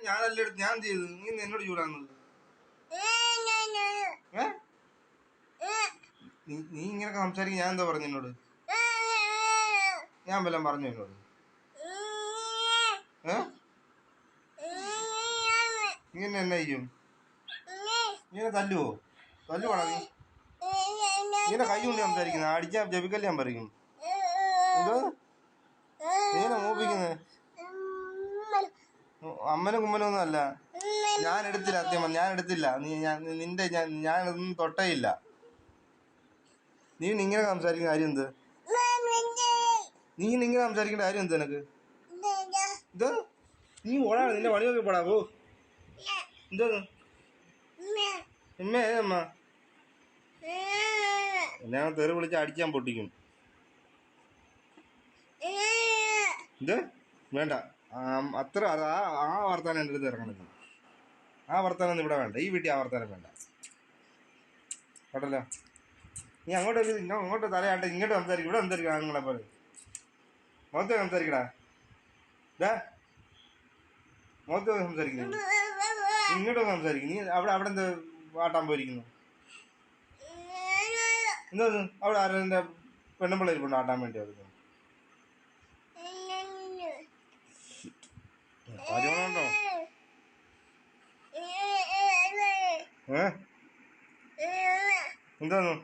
ഞാനല്ല എടുത്ത് ഞാൻ ചെയ്തു. നീ എന്നോട് ചൂടാകുന്നത് നീ ഇങ്ങനൊക്കെ സംസാരിക്കും. ഞാൻ എന്താ പറഞ്ഞു എന്നോട്? ഞാൻ വല്ലതും പറഞ്ഞു എന്നോട്? നീ എന്നെ ചെയ്യും? നീനെ തല്ലുവോ? തല്ലുവാണോ നീ? നീനെ കൈ കൊണ്ട് സംസാരിക്കുന്നത്? അടിച്ചാ ജപിക്കല്ലേ ഞാൻ പറയും. എന്തോ നീനെ മൂപ്പിക്കുന്നത്? അമ്മനും കുമ്മനൊന്നും അല്ല. ഞാൻ എടുത്തില്ല. സത്യം ഞാൻ എടുത്തില്ല. നിന്റെ ഞാനൊന്നും തൊട്ടേ ഇല്ല. നീ ഇങ്ങനെ സംസാരിക്കുന്ന കാര്യം എന്ത്? നീ ഇങ്ങനെ സംസാരിക്കേണ്ട കാര്യം എന്ത് നിനക്ക്? എന്തോ നീ ഓടാ, നിന്റെ പണി നോക്കി പോടാ. പോ. എന്തോ ഉമ്മ ഏതമ്മ? എന്നെ തെറി വിളിച്ച് അടിച്ചാൻ പൊട്ടിക്കും. ഇത് വേണ്ട. അത്ര ആ വർത്താനം എൻ്റെ അടുത്ത് ഇറങ്ങണത്. ആ വർത്താനം ഇവിടെ വേണ്ട. ഈ വീട്ടിൽ ആ വർത്താനം വേണ്ട കേട്ടല്ലോ. നീ അങ്ങോട്ട് തലയാട്ടെ, ഇങ്ങോട്ട് സംസാരിക്കും. ഇവിടെ സംസാരിക്കണം. ആണുങ്ങളെ പോലെ മുഖത്ത് സംസാരിക്കടാ. മുഖത്ത് സംസാരിക്കുന്നു. ഇങ്ങോട്ട് സംസാരിക്കും. നീ അവിടെ എന്താ ആട്ടാൻ പോയിരിക്കുന്നു? എന്താ അവിടെ ആരും എൻ്റെ പെണ്ണുമ്പിള്ള ഇരിപ്പുണ്ട് ആട്ടാൻ വേണ്ടി? അത് കാര്യമാണോ? എന്താന്നു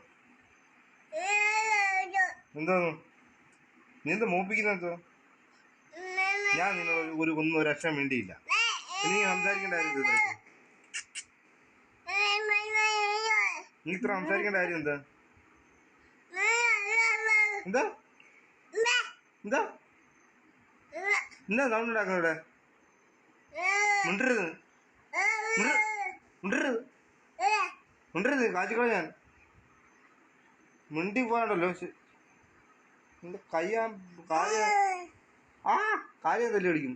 എന്താന്നു നീ എന്താ മൂപ്പിക്കുന്നത്? ഞാൻ നിന്നോട് ഒന്നും ഒരു അക്ഷരം വേണ്ടിയില്ല. നീ സംസാരിക്കേണ്ട കാര്യം എന്താ? നീ ഇത്ര സംസാരിക്കേണ്ട കാര്യം എന്താ? എന്താ എന്താ എന്താ സൗണ്ട് ഉണ്ടാക്കുന്ന ഇവിടെ? മിണ്ടരുത്, മിണ്ടരുത്, മിണ്ടരുത്. കാച്ചിക്കോളെ ഞാൻ മിണ്ടി പോയാണ്ടല്ലോ. കയ്യാ കാര്യം തല്ലി അടിക്കും.